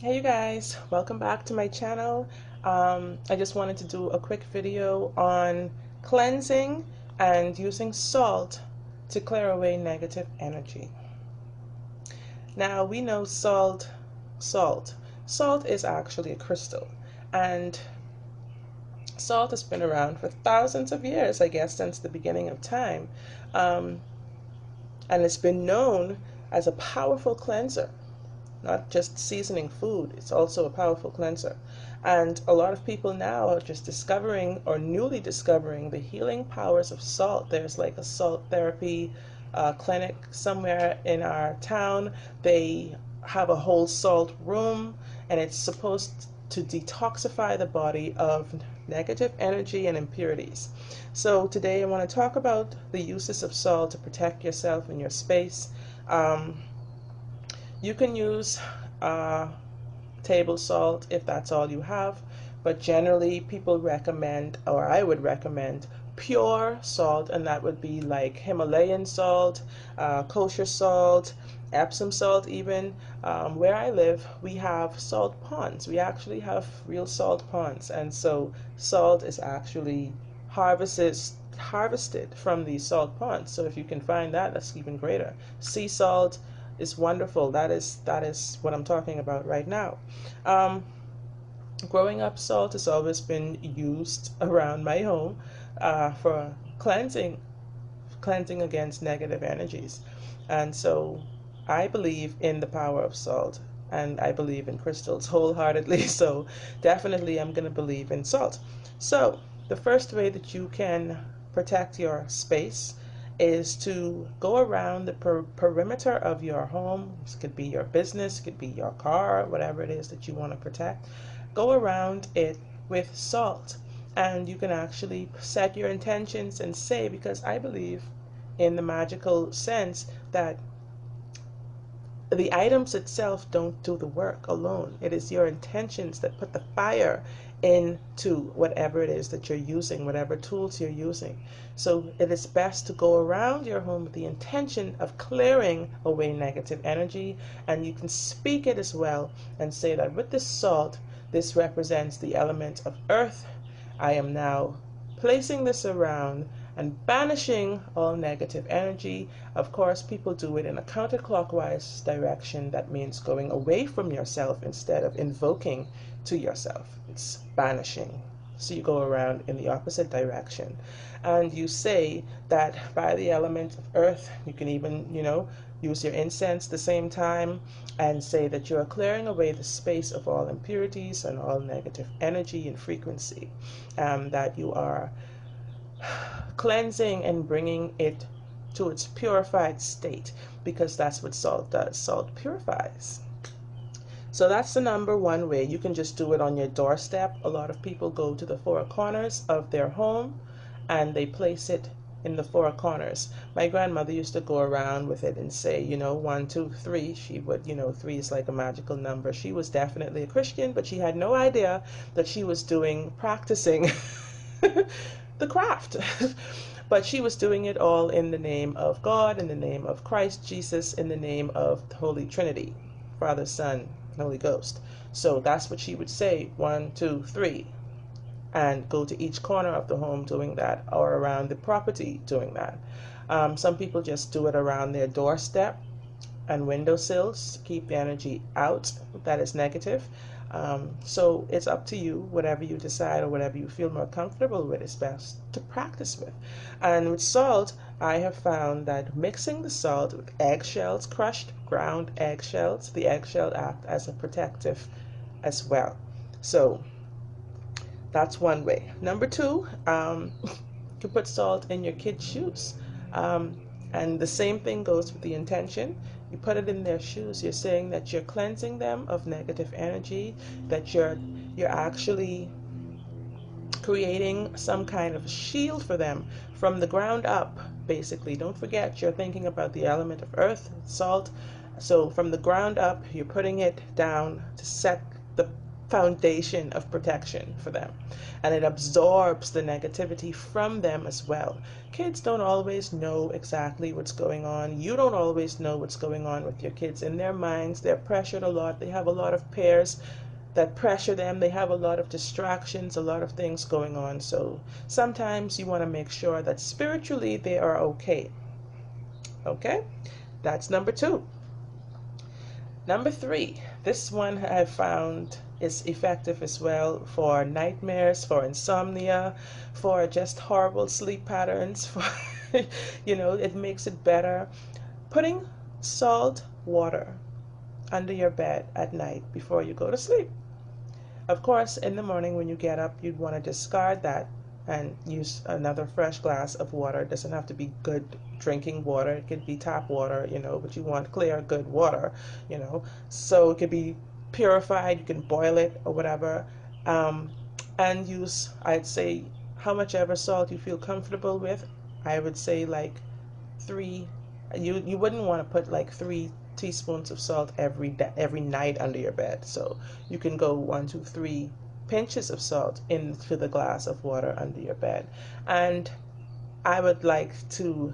Hey you guys, welcome back to my channel. I just wanted to do a quick video on cleansing and using salt to clear away negative energy. Now we know salt. Salt is actually a crystal, and salt has been around for thousands of years, I guess, since the beginning of time. Um, and it's been known as a powerful cleanser. Not just seasoning food, it's also a powerful cleanser. And a lot of people now are just discovering or newly discovering the healing powers of salt. There's like a salt therapy clinic somewhere in our town. They have a whole salt room, and it's supposed to detoxify the body of negative energy and impurities. So today I want to talk about the uses of salt to protect yourself and your space. Um, you can use uh, table salt if that's all you have, but generally people recommend, or I would recommend, pure salt, and that would be like Himalayan salt, kosher salt, Epsom salt even. Where I live, we have salt ponds. We actually have real salt ponds, and so salt is actually harvested from these salt ponds. So if you can find that, that's even greater. Sea salt is wonderful. That is what I'm talking about right now. Um, Growing up, salt has always been used around my home for cleansing against negative energies, and so I believe in the power of salt, and I believe in crystals wholeheartedly. So definitely, I'm going to believe in salt. So the first way that you can protect your space is to go around the perimeter of your home. This could be your business, it could be your car, whatever it is that you want to protect. Go around it with salt. And you can actually set your intentions and say, because I believe in the magical sense that the items itself don't do the work alone. It is your intentions that put the fire into whatever it is that you're using, whatever tools you're using. So it is best to go around your home with the intention of clearing away negative energy. And you can speak it as well and say that with this salt, this represents the element of earth. I am now placing this around and banishing all negative energy. Of course, people do it in a counterclockwise direction. That means going away from yourself instead of invoking to yourself. It's banishing. So you go around in the opposite direction. And you say that by the element of earth, you can even, use your incense the same time and say that you are clearing away the space of all impurities and all negative energy and frequency. That you are cleansing and bringing it to its purified state, because that's what salt does. Salt purifies. So that's the number one way. You can just do it on your doorstep. A lot of people go to the four corners of their home and they place it in the four corners. My grandmother used to go around with it and say, 1, 2, 3. She would, three is like a magical number. She was definitely a Christian, but she had no idea that she was practicing the craft. But she was doing it all in the name of God, in the name of Christ Jesus, in the name of the Holy Trinity, Father, Son, Holy Ghost. So that's what she would say, 1, 2, 3, and go to each corner of the home doing that, or around the property doing that. Some people just do it around their doorstep and windowsills to keep the energy out that is negative. So it's up to you. Whatever you decide or whatever you feel more comfortable with is best to practice with. And with salt, I have found that mixing the salt with eggshells, crushed ground eggshells, the eggshell act as a protective as well. So that's one way. Number two, you can put salt in your kids' shoes. Um, and the same thing goes with the intention. You put it in their shoes. You're saying that you're cleansing them of negative energy, that you're actually creating some kind of shield for them from the ground up, basically. Don't forget, you're thinking about the element of earth, salt. So from the ground up, you're putting it down to set the foundation of protection for them, and it absorbs the negativity from them as well. Kids don't always know exactly what's going on. You don't always know what's going on with your kids. In their minds, they're pressured a lot. They have a lot of peers that pressure them. They have a lot of distractions, a lot of things going on. So sometimes you want to make sure that spiritually they are okay. Okay? That's number 2. Number 3, this one I found is effective as well for nightmares, for insomnia, for just horrible sleep patterns, for it makes it better. Putting salt water under your bed at night before you go to sleep. Of course, in the morning when you get up, you'd want to discard that and use another fresh glass of water. It doesn't have to be good drinking water. It could be tap water, but you want clear, good water, So it could be purified. You can boil it or whatever. And use, I'd say, how much ever salt you feel comfortable with. I would say like 3. You wouldn't want to put like 3 teaspoons of salt every night under your bed. So you can go 1, 2, 3 pinches of salt into the glass of water under your bed. And I would like to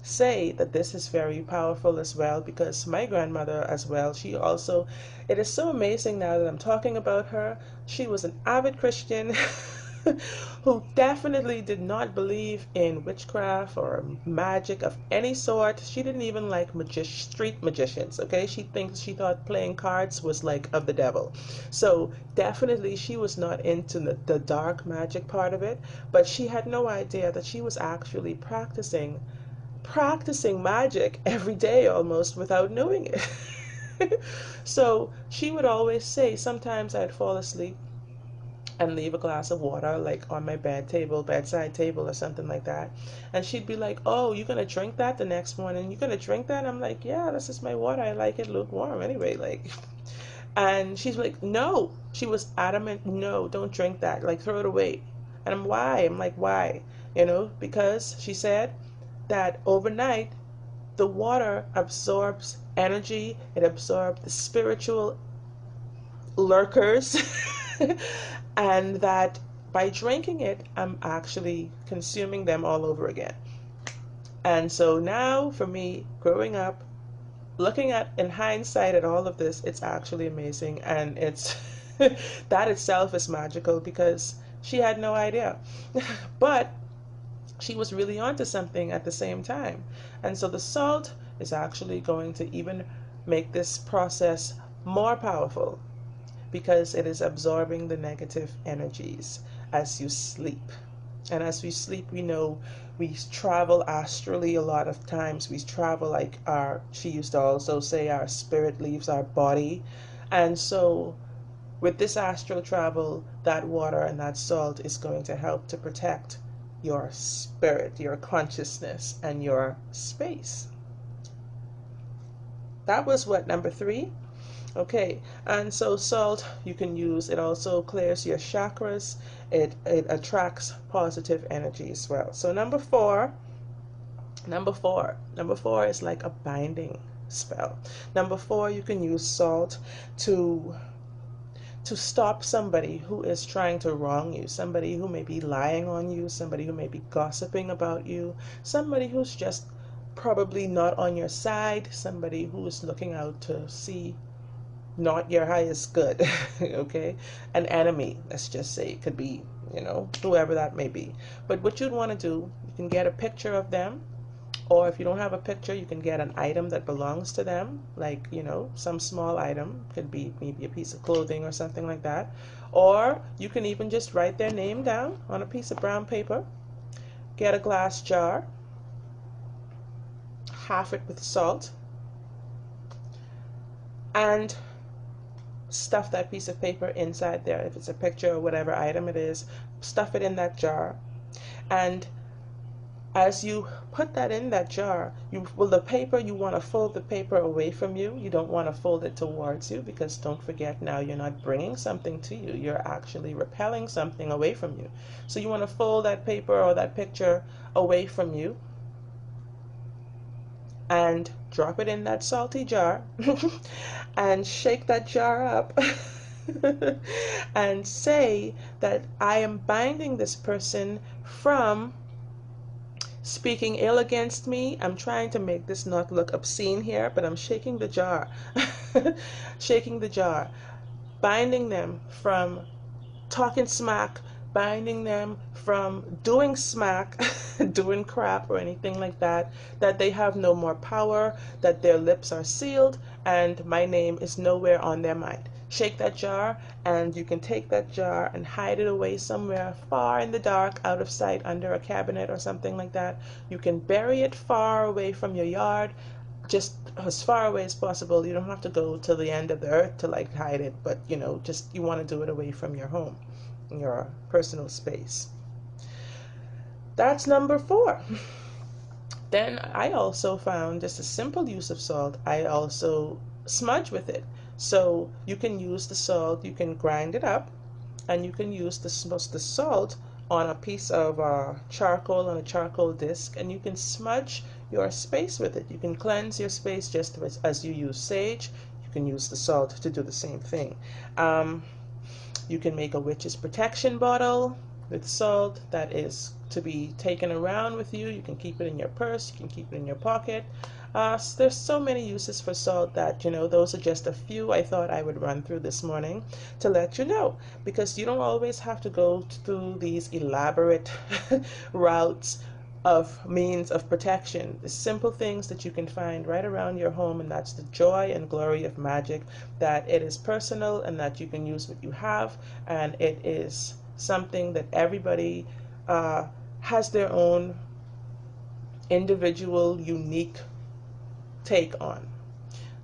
say that this is very powerful as well, because my grandmother as well, it is so amazing now that I'm talking about her. She was an avid Christian who definitely did not believe in witchcraft or magic of any sort. She didn't even like street magicians, okay? She thought playing cards was like of the devil. So definitely she was not into the dark magic part of it, but she had no idea that she was actually practicing magic every day almost without knowing it. So she would always say, sometimes I'd fall asleep and leave a glass of water like on my bedside table or something like that. And she'd be like, "Oh, you're gonna drink that the next morning? You're gonna drink that?" I'm like, "Yeah, this is my water. I like it lukewarm anyway." And she's like, "No." She was adamant, "No, don't drink that. Like, throw it away." And I'm like, "Why?" Because she said that overnight the water absorbs energy. It absorbs the spiritual lurkers. And that by drinking it, I'm actually consuming them all over again. And so now for me, growing up, looking at in hindsight at all of this, it's actually amazing. And it's that itself is magical, because she had no idea. But she was really onto something at the same time. And so the salt is actually going to even make this process more powerful, because it is absorbing the negative energies as you sleep. And as we sleep, we know we travel astrally a lot of times. We travel like she used to also say, our spirit leaves our body. And so with this astral travel, that water and that salt is going to help to protect your spirit, your consciousness, and your space. That was what, number 3? Okay, and so salt you can use. It also clears your chakras. It attracts positive energy as well. So number four is like a binding spell. Number 4, you can use salt to stop somebody who is trying to wrong you, somebody who may be lying on you, somebody who may be gossiping about you, somebody who's just probably not on your side, somebody who is looking out to see not your highest good. Okay, an enemy, let's just say. It could be whoever that may be. But what you'd want to do, you can get a picture of them, or if you don't have a picture, you can get an item that belongs to them, like some small item. Could be maybe a piece of clothing or something like that. Or you can even just write their name down on a piece of brown paper. Get a glass jar, half it with salt, and stuff that piece of paper inside there. If it's a picture or whatever item it is, stuff it in that jar. And as you put that in that jar, you want to fold the paper away from you. You don't want to fold it towards you, because don't forget, now you're not bringing something to you. You're actually repelling something away from you. So you want to fold that paper or that picture away from you and drop it in that salty jar and shake that jar up and say that I am binding this person from speaking ill against me. I'm trying to make this not look obscene here, but I'm shaking the jar. Shaking the jar. Binding them from talking smack, binding them from doing smack, doing crap or anything like that, that they have no more power, that their lips are sealed, and my name is nowhere on their mind. Shake that jar, and you can take that jar and hide it away somewhere far in the dark, out of sight, under a cabinet or something like that. You can bury it far away from your yard, just as far away as possible. You don't have to go to the end of the earth to like hide it, but you know, just you want to do it away from your home, your personal space. That's number 4. Then I also found just a simple use of salt. I also smudge with it. So you can use the salt, you can grind it up, and you can use the salt on a piece of charcoal, on a charcoal disc, and you can smudge your space with it. You can cleanse your space just as you use sage. You can use the salt to do the same thing. You can make a witch's protection bottle with salt that is to be taken around with you. You can keep it in your purse, you can keep it in your pocket. There's so many uses for salt that, you know, those are just a few I thought I would run through this morning to let you know, because you don't always have to go through these elaborate routes of means of protection. The simple things that you can find right around your home, and that's the joy and glory of magic, that it is personal and that you can use what you have, and it is something that everybody has their own individual, unique take on.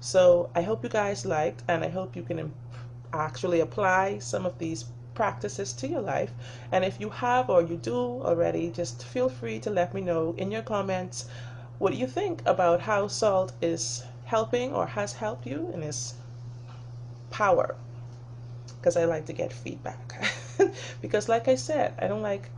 So I hope you guys liked, and I hope you can actually apply some of these practices to your life. And if you have or you do already, just feel free to let me know in your comments what you think about how salt is helping or has helped you in its power, because I like to get feedback. Because like I said,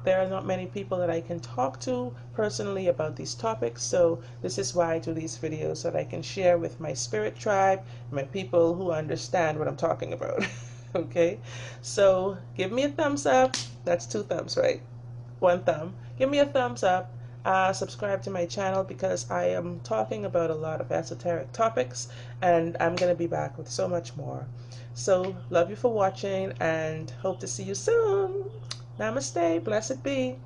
there are not many people that I can talk to personally about these topics, so this is why I do these videos, so that I can share with my spirit tribe, my people who understand what I'm talking about. Okay, so give me a thumbs up. That's 2 thumbs, right? 1 thumb. Give me a thumbs up. Subscribe to my channel, because I am talking about a lot of esoteric topics, and I'm going to be back with so much more. So love you for watching, and hope to see you soon. Namaste. Blessed be.